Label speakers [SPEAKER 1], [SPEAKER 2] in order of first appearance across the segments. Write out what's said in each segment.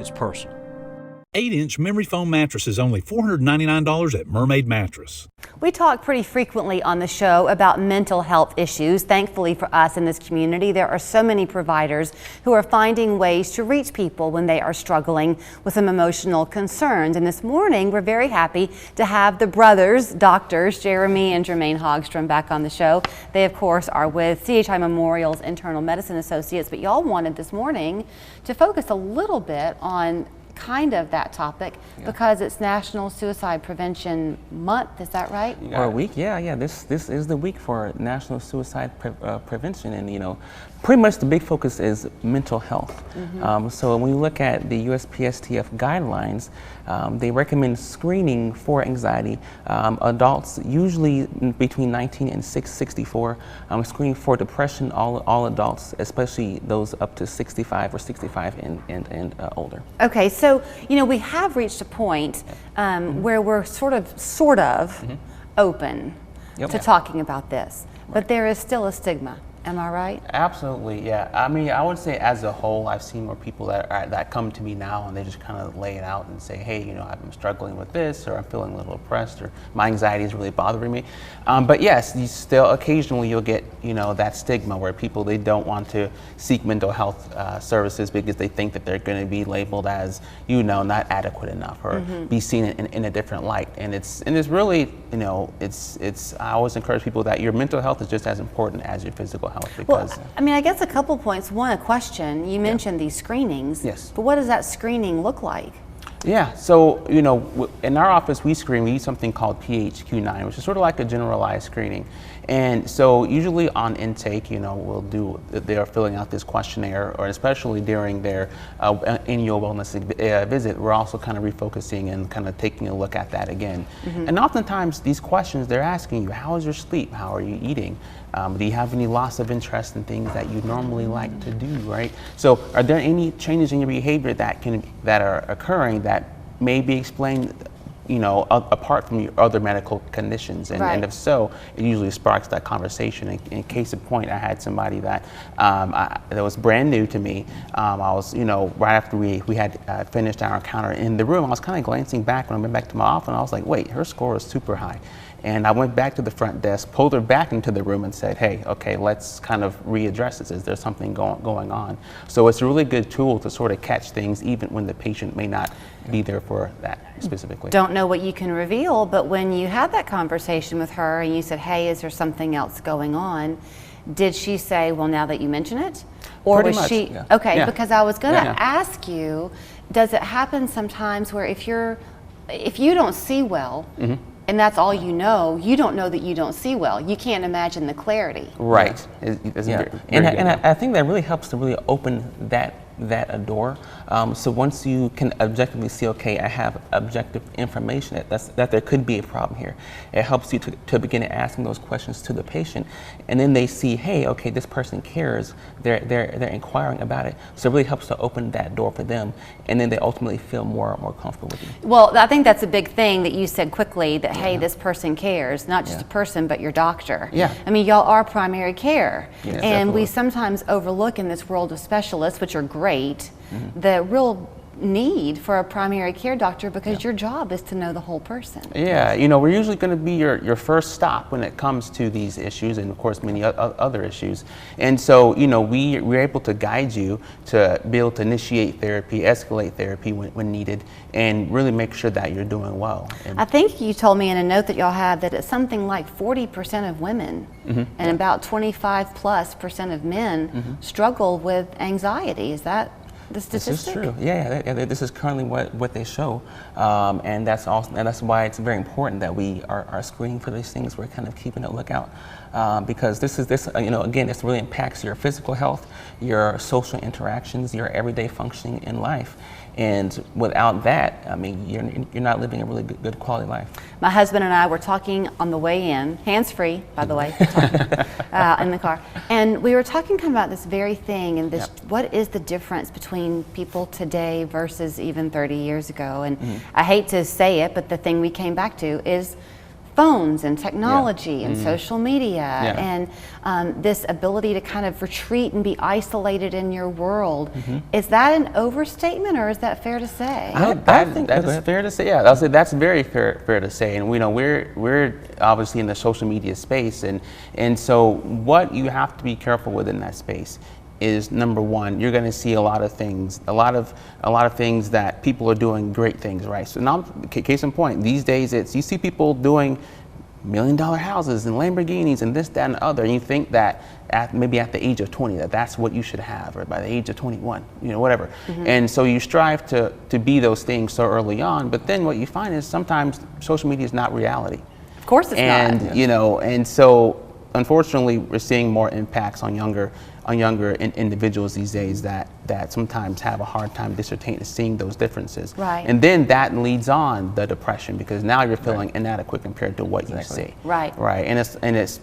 [SPEAKER 1] it's personal.
[SPEAKER 2] 8-inch memory foam mattress is only $499 at Mermaid Mattress.
[SPEAKER 3] We talk pretty frequently on the show about mental health issues. Thankfully for us in this community, there are so many providers who are finding ways to reach people when they are struggling with some emotional concerns. And this morning, we're very happy to have the brothers, doctors, Jeremy and Jermaine Hogstrom, back on the show. They, of course, are with CHI Memorial's Internal Medicine Associates, but y'all wanted this morning to focus a little bit on kind of that topic because it's National Suicide Prevention Month. Is that right?
[SPEAKER 4] Or a week? Yeah. This is the week for National Suicide Prevention, and pretty much the big focus is mental health. So when we look at the USPSTF guidelines, they recommend screening for anxiety. Adults, usually between 19 and 64, screening for depression, all adults, especially those up to 65 or 65 and older.
[SPEAKER 3] Okay, so we have reached a point where we're sort of open to talking about this, but there is still a stigma. Am I right?
[SPEAKER 4] Absolutely, yeah. I mean, I would say as a whole, I've seen more people that come to me now and they just kind of lay it out and say, hey, I'm struggling with this, or I'm feeling a little oppressed, or my anxiety is really bothering me. But yes, you still occasionally you'll get that stigma where people, they don't want to seek mental health services because they think that they're going to be labeled as not adequate enough, or be seen in a different light. And it's really I always encourage people that your mental health is just as important as your physical health. Because,
[SPEAKER 3] I guess a couple points. One, a question. You mentioned these screenings.
[SPEAKER 4] Yes.
[SPEAKER 3] But what does that screening look like?
[SPEAKER 4] Yeah, so in our office we use something called PHQ-9, which is sort of like a generalized screening. And so usually on intake, they're filling out this questionnaire, or especially during their annual wellness visit, we're also kind of refocusing and kind of taking a look at that again. And oftentimes these questions, they're asking you, how is your sleep? How are you eating? Do you have any loss of interest in things that you normally like to do, right? So are there any changes in your behavior that are occurring that may be explained apart from your other medical conditions? And if so, it usually sparks that conversation. In case in point, I had somebody that was brand new to me. I was, right after we had finished our encounter in the room, I was kind of glancing back when I went back to my office, and I was like, wait, her score is super high. And I went back to the front desk, pulled her back into the room and said, hey, okay, let's kind of readdress this. Is there something going on? So it's a really good tool to sort of catch things even when the patient may not be there for that specifically.
[SPEAKER 3] Don't know what you can reveal, but when you had that conversation with her and you said, hey, is there something else going on? Did she say, well, now that you mention it? Or
[SPEAKER 4] Pretty
[SPEAKER 3] was
[SPEAKER 4] much,
[SPEAKER 3] she?
[SPEAKER 4] Yeah.
[SPEAKER 3] Okay,
[SPEAKER 4] Yeah.
[SPEAKER 3] Because I was going to ask you, does it happen sometimes where if you don't see well, and that's all you don't know that you don't see well. You can't imagine the clarity.
[SPEAKER 4] Right.
[SPEAKER 3] Yeah.
[SPEAKER 4] And I think that really helps to really open that door. So once you can objectively see, okay, I have objective information that there could be a problem here, it helps you to begin asking those questions to the patient, and then they see, hey, okay, this person cares. They're inquiring about it. So it really helps to open that door for them, and then they ultimately feel more comfortable with you.
[SPEAKER 3] Well, I think that's a big thing that you said quickly, that hey, this person cares, not just a person, but your doctor.
[SPEAKER 4] Yeah.
[SPEAKER 3] I mean, y'all are primary care,
[SPEAKER 4] Yeah,
[SPEAKER 3] and
[SPEAKER 4] definitely.
[SPEAKER 3] we sometimes overlook in this world of specialists, which are great, the real need for a primary care doctor, because your job is to know the whole person.
[SPEAKER 4] Yeah, we're usually going to be your first stop when it comes to these issues, and of course many other issues. And so we're able to guide you to be able to initiate therapy, escalate therapy when needed, and really make sure that you're doing well.
[SPEAKER 3] I think you told me in a note that y'all have that it's something like 40% of women and about 25+% of men struggle with anxiety. Is that the statistic?
[SPEAKER 4] This is true. Yeah, this is currently what they show, and that's why it's very important that we are screening for these things. We're kind of keeping a lookout because this again, this really impacts your physical health, your social interactions, your everyday functioning in life. And without that, I mean, you're not living a really good quality life.
[SPEAKER 3] My husband and I were talking on the way in, hands-free, by the way, in the car. And we were talking kind of about this very thing, and this, what is the difference between people today versus even 30 years ago? And I hate to say it, but the thing we came back to is phones and technology and social media
[SPEAKER 4] Yeah.
[SPEAKER 3] and this ability to kind of retreat and be isolated in your world. Is that an overstatement, or is that fair to say?
[SPEAKER 4] I think that's fair to say. Yeah, I'll say that's very fair to say. And we know we're obviously in the social media space, and so what you have to be careful with in that space is, number one, you're going to see a lot of things, a lot of things that people are doing great things, right? So now, case in point, these days you see people doing $1 million houses and Lamborghinis and this, that, and the other, and you think that maybe at the age of 20 that's what you should have, or by the age of 21, whatever. And so you strive to be those things so early on, but then what you find is sometimes social media is not reality.
[SPEAKER 3] Of course it's
[SPEAKER 4] and,
[SPEAKER 3] not.
[SPEAKER 4] And so unfortunately we're seeing more impacts on younger individuals these days that sometimes have a hard time seeing those differences.
[SPEAKER 3] Right.
[SPEAKER 4] And then that leads on the depression, because now you're feeling inadequate compared to what you see.
[SPEAKER 3] Right.
[SPEAKER 4] Right. And it's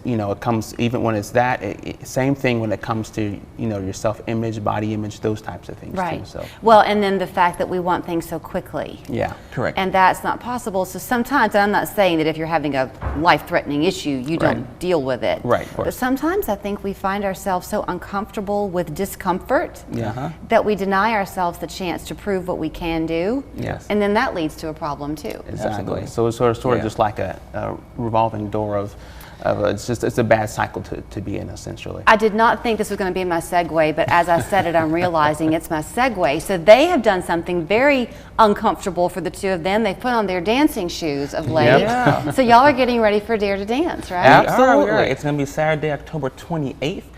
[SPEAKER 4] it comes, even when it's that, same thing when it comes to your self-image, body image, those types of things
[SPEAKER 3] Right.
[SPEAKER 4] too. So
[SPEAKER 3] Well, and then the fact that we want things so quickly.
[SPEAKER 4] yeah, correct.
[SPEAKER 3] And that's not possible. So sometimes, and I'm not saying that if you're having a life-threatening issue, you don't deal with it.
[SPEAKER 4] Right, of course.
[SPEAKER 3] But sometimes I think we find ourselves so uncomfortable with discomfort
[SPEAKER 4] Yeah.
[SPEAKER 3] that we deny ourselves the chance to prove what we can do.
[SPEAKER 4] Yes.
[SPEAKER 3] And then that leads to a problem too.
[SPEAKER 4] Exactly.
[SPEAKER 1] Absolutely.
[SPEAKER 4] So it's sort of
[SPEAKER 1] Yeah.
[SPEAKER 4] just like a revolving door of it's a bad cycle to be in, essentially.
[SPEAKER 3] I did not think this was going to be my segue, but as I said it, I'm realizing it's my segue. So they have done something very uncomfortable for the two of them. They've put on their dancing shoes of late.
[SPEAKER 4] Yep.
[SPEAKER 1] Yeah.
[SPEAKER 3] So y'all are getting ready for Dare to Dance, right?
[SPEAKER 4] Absolutely.
[SPEAKER 1] It's going to be Saturday, October 28th.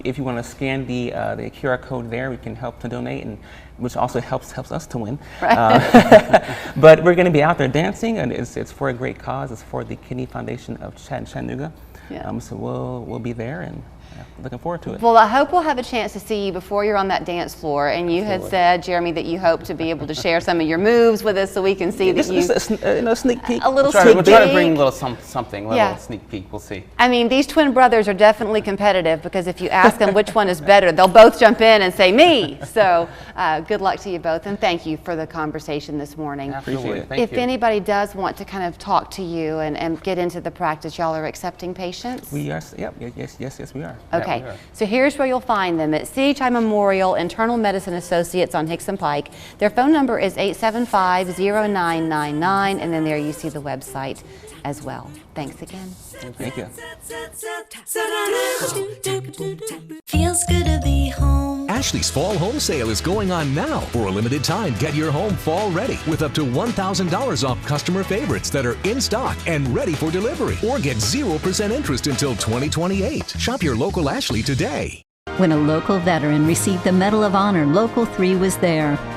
[SPEAKER 1] If you want to scan the QR code there, we can help to donate, and which also helps us to win. But we're going to be out there dancing, and it's for a great cause. It's for the Kidney Foundation of Chattanooga.
[SPEAKER 3] Yeah.
[SPEAKER 1] So we'll be there, and looking forward to it.
[SPEAKER 3] Well, I hope we'll have a chance to see you before you're on that dance floor. And you had said, Jeremy, that you hope to be able to share some of your moves with us so we can see that you...
[SPEAKER 1] Just a sneak peek.
[SPEAKER 3] A little
[SPEAKER 4] We'll
[SPEAKER 3] sneak
[SPEAKER 4] try to
[SPEAKER 3] peek.
[SPEAKER 4] bring a little something, a
[SPEAKER 3] Yeah.
[SPEAKER 4] little sneak peek. We'll see.
[SPEAKER 3] I mean, these twin brothers are definitely competitive, because if you ask them which one is better, they'll both jump in and say, me. So good luck to you both, and thank you for the conversation this morning.
[SPEAKER 4] Absolutely.
[SPEAKER 1] it.
[SPEAKER 4] Thank
[SPEAKER 3] If
[SPEAKER 4] you.
[SPEAKER 3] anybody does want to kind of talk to you and get into the practice, y'all are accepting patients?
[SPEAKER 1] We are. Yep. Yes, we are.
[SPEAKER 3] Okay,
[SPEAKER 4] we are.
[SPEAKER 3] so here's where you'll find them at CHI Memorial Internal Medicine Associates on Hickson Pike. Their phone number is 875-0999, and then there you see the website as well. Thanks again.
[SPEAKER 1] Thank you.
[SPEAKER 5] Feels good to be home.
[SPEAKER 6] Ashley's Fall Home Sale is going on now. For a limited time, get your home fall ready with up to $1,000 off customer favorites that are in stock and ready for delivery. Or get 0% interest until 2028. Shop your local Ashley today.
[SPEAKER 7] When a local veteran received the Medal of Honor, Local 3 was there.